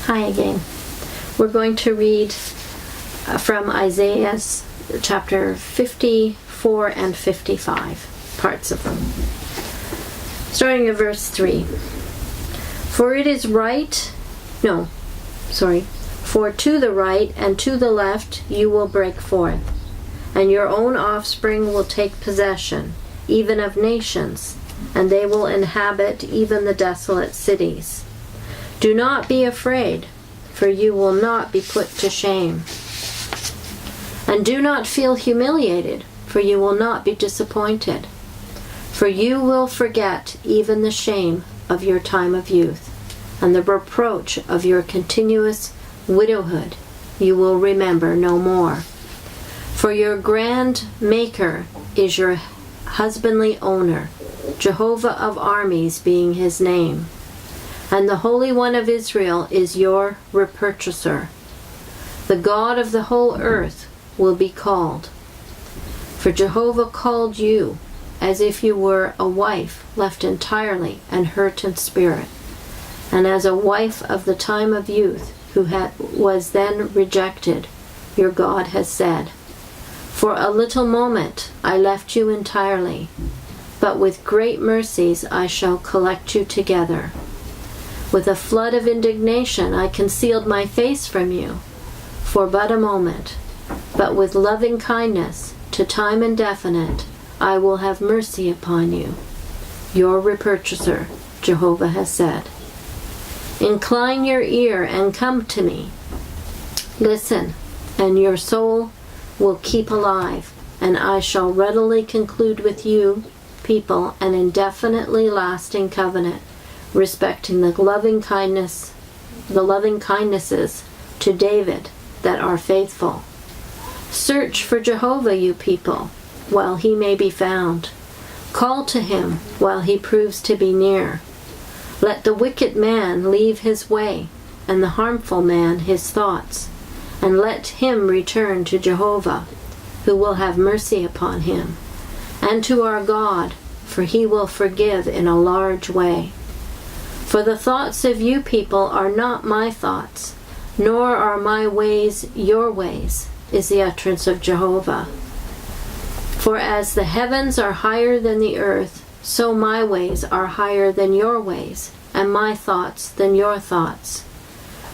Hi again. We're going to read from Isaiah chapter 54 and 55, parts of them. Starting at verse 3. For to the right and to the left you will break forth, and your own offspring will take possession, even of nations, and they will inhabit even the desolate cities. Do not be afraid, for you will not be put to shame. And do not feel humiliated, for you will not be disappointed. For you will forget even the shame of your time of youth, and the reproach of your continuous widowhood you will remember no more. For your grand Maker is your husbandly owner, Jehovah of armies being his name. And the Holy One of Israel is your repurchaser. The God of the whole earth will be called. For Jehovah called you as if you were a wife left entirely and hurt in spirit, and as a wife of the time of youth who was then rejected, your God has said, For a little moment I left you entirely, but with great mercies I shall collect you together. With a flood of indignation I concealed my face from you for but a moment, but with loving kindness to time indefinite I will have mercy upon you. Your repurchaser, Jehovah has said. Incline your ear and come to me. Listen, and your soul will keep alive, and I shall readily conclude with you, people, an indefinitely lasting covenant, respecting the loving kindnesses to David that are faithful. Search for Jehovah, you people, while he may be found. Call to him while he proves to be near. Let the wicked man leave his way, and the harmful man his thoughts, and let him return to Jehovah, who will have mercy upon him, and to our God, for he will forgive in a large way. For the thoughts of you people are not my thoughts, nor are my ways your ways, is the utterance of Jehovah. For as the heavens are higher than the earth, so my ways are higher than your ways, and my thoughts than your thoughts.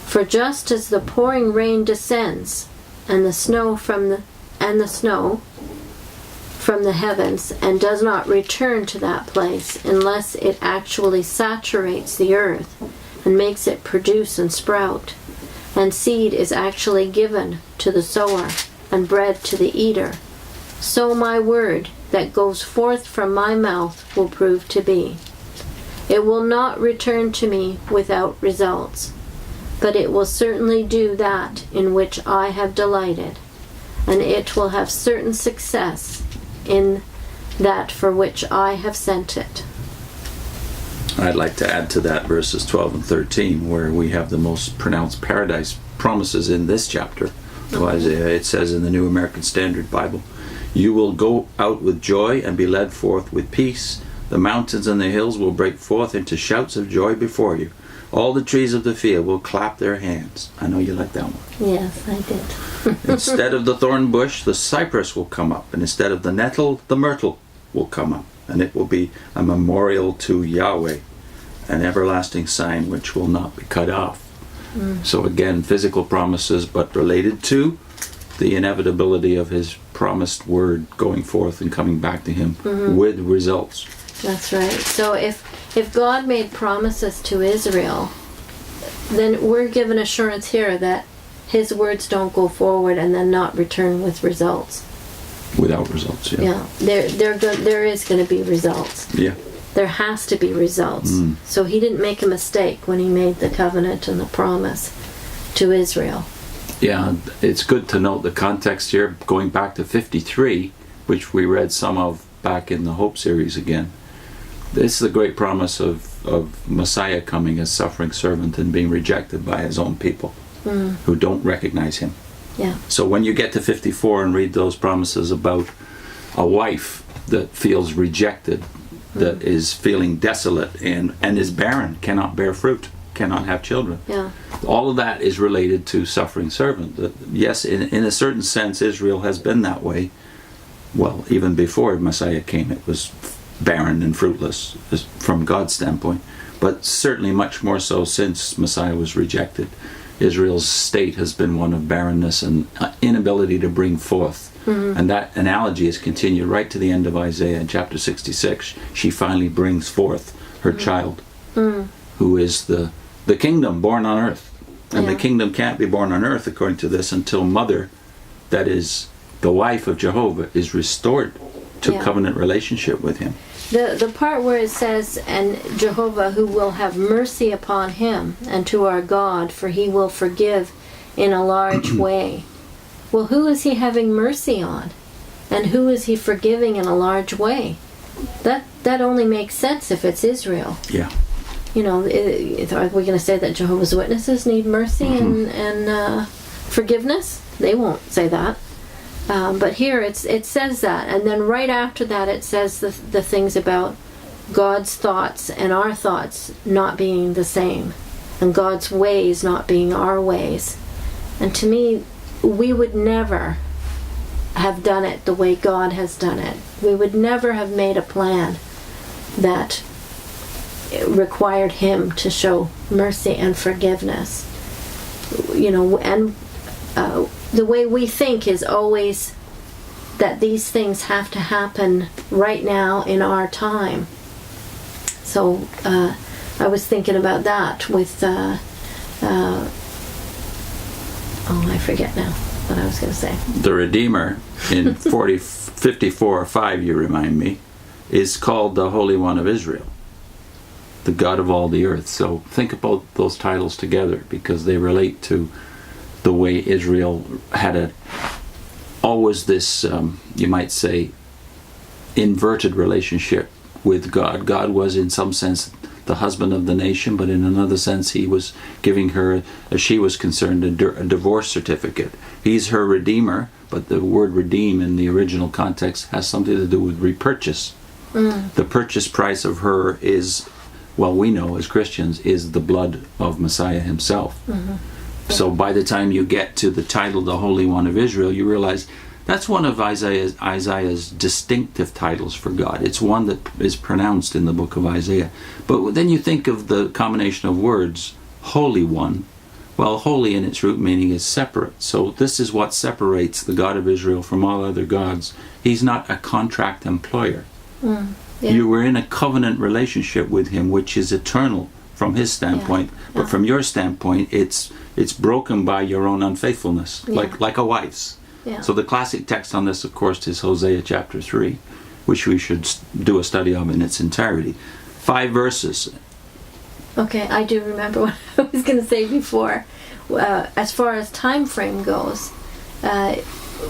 For just as the pouring rain descends, and the snow from the heavens, and does not return to that place unless it actually saturates the earth and makes it produce and sprout, and seed is actually given to the sower and bread to the eater, so my word that goes forth from my mouth will prove to be. It will not return to me without results, but it will certainly do that in which I have delighted, and it will have certain success in that for which I have sent it. I'd like to add to that verses 12 and 13, where we have the most pronounced paradise promises in this chapter of Isaiah. It says in the New American Standard Bible, You will go out with joy and be led forth with peace. The mountains and the hills will break forth into shouts of joy before you. All the trees of the field will clap their hands. I know you like that one. Yes, I did. Instead of the thorn bush, the cypress will come up, and instead of the nettle, the myrtle will come up, and it will be a memorial to Yahweh, an everlasting sign which will not be cut off. So again, physical promises, but related to the inevitability of his promised word going forth and coming back to him with results. That's right. So if God made promises to Israel, then we're given assurance here that his words don't go forward and then not return with results. Without results, yeah. Yeah, there is going to be results. Yeah. There has to be results. So he didn't make a mistake when he made the covenant and the promise to Israel. Yeah, it's good to note the context here, going back to 53, which we read some of back in the Hope series again. This is the great promise of Messiah coming as suffering servant and being rejected by his own people who don't recognize him. Yeah. So when you get to 54 and read those promises about a wife that feels rejected, that is feeling desolate and is barren, cannot bear fruit, cannot have children. Yeah. all of that is related to suffering servant. Yes, in a certain sense, Israel has been that way. Well, even before Messiah came, it was barren and fruitless from God's standpoint. But certainly much more so since Messiah was rejected. Israel's state has been one of barrenness and inability to bring forth. And that analogy is continued right to the end of Isaiah in chapter 66. She finally brings forth her child, who is the kingdom born on earth. And the kingdom can't be born on earth, according to this, until mother, that is the wife of Jehovah, is restored to covenant relationship with him. The part where it says, and Jehovah who will have mercy upon him, and to our God, for he will forgive in a large way. Well, who is he having mercy on? And who is he forgiving in a large way? That only makes sense if it's Israel. Yeah. You know, are we going to say that Jehovah's Witnesses need mercy and forgiveness? They won't say that. But here it says that, and then right after that it says the things about God's thoughts and our thoughts not being the same, and God's ways not being our ways. And to me, we would never have done it the way God has done it. We would never have made a plan that required him to show mercy and forgiveness. You know, and the way we think is always that these things have to happen right now in our time. So I was thinking about that with I forget now what I was going to say. The Redeemer in 54:5, you remind me, is called the Holy One of Israel, the God of all the earth. So think about those titles together, because they relate to the way Israel had always this, you might say, inverted relationship with God. God was in some sense the husband of the nation, but in another sense he was giving her, as she was concerned, a divorce certificate. He's her redeemer, but the word redeem in the original context has something to do with repurchase. The purchase price of her is, well, we know as Christians, is the blood of Messiah himself. So by the time you get to the title, the Holy One of Israel, you realize that's one of Isaiah's distinctive titles for God. It's one that is pronounced in the book of Isaiah. But then you think of the combination of words, Holy One. Well, holy in its root meaning is separate. So this is what separates the God of Israel from all other gods. He's not a contract employer. You were in a covenant relationship with him, which is eternal from his standpoint. But from your standpoint, it's broken by your own unfaithfulness, like a wife's. So the classic text on this, of course, is Hosea chapter 3, which we should do a study of in its entirety. 5 verses. Okay, I do remember what I was going to say before. As far as time frame goes,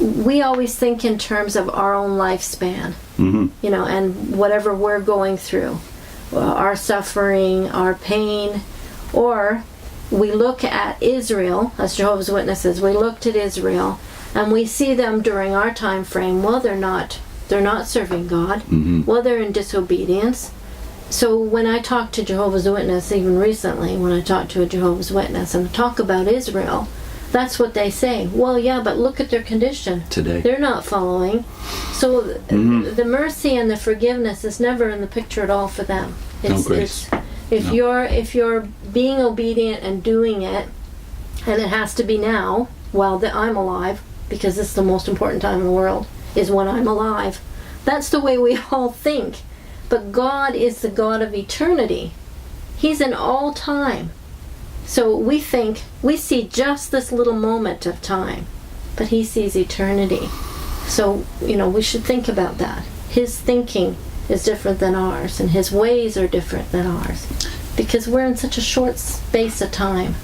we always think in terms of our own lifespan, you know, and whatever we're going through, our suffering, our pain, or we look at Israel as Jehovah's Witnesses. We looked at Israel, and we see them during our time frame. Well, they're not serving God. Well, they're in disobedience. So when I talk to Jehovah's Witness, even recently, when I talk to a Jehovah's Witness and talk about Israel, that's what they say. Well, yeah, but look at their condition today. They're not following. So the mercy and the forgiveness is never in the picture at all for them. No grace. If you're being obedient and doing it, and it has to be now, while I'm alive, because this is the most important time in the world, is when I'm alive. That's the way we all think. But God is the God of eternity. He's in all time. So we see just this little moment of time, but he sees eternity. So, you know, we should think about that. His thinking is different than ours, and his ways are different than ours, because we're in such a short space of time.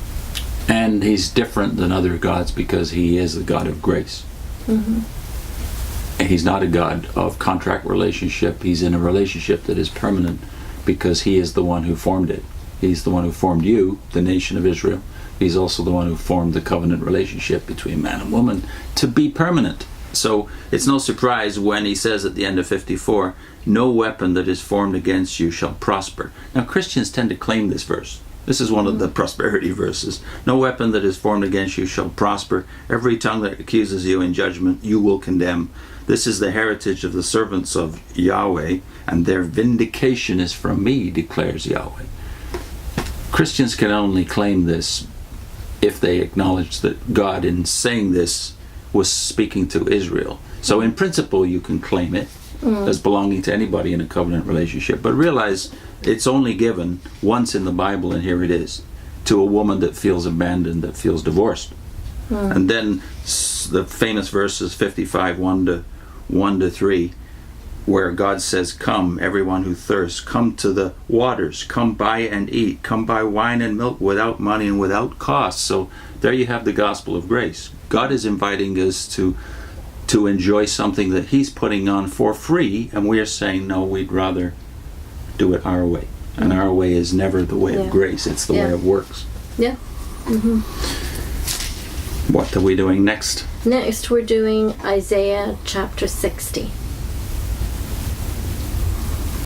And he's different than other gods because he is the God of grace. And he's not a God of contract relationship. He's in a relationship that is permanent because he is the one who formed it. He's the one who formed you, the nation of Israel. He's also the one who formed the covenant relationship between man and woman to be permanent. So it's no surprise when he says at the end of 54, no weapon that is formed against you shall prosper. Now Christians tend to claim this verse. This is one of the prosperity verses. No weapon that is formed against you shall prosper. Every tongue that accuses you in judgment you will condemn. This is the heritage of the servants of Yahweh, and their vindication is from me, declares Yahweh. Christians can only claim this if they acknowledge that God, in saying this, was speaking to Israel. So in principle you can claim it as belonging to anybody in a covenant relationship, but realize it's only given once in the Bible, and here it is, to a woman that feels abandoned, that feels divorced. And then the famous verses 55, 1 to 3, where God says, come, everyone who thirsts, come to the waters, come buy and eat, come buy wine and milk without money and without cost. So there you have the gospel of grace. God is inviting us to enjoy something that he's putting on for free, and we are saying, no, we'd rather do it our way. And our way is never the way of grace, it's the way of works. Yeah. What are we doing next? Next we're doing Isaiah chapter 60.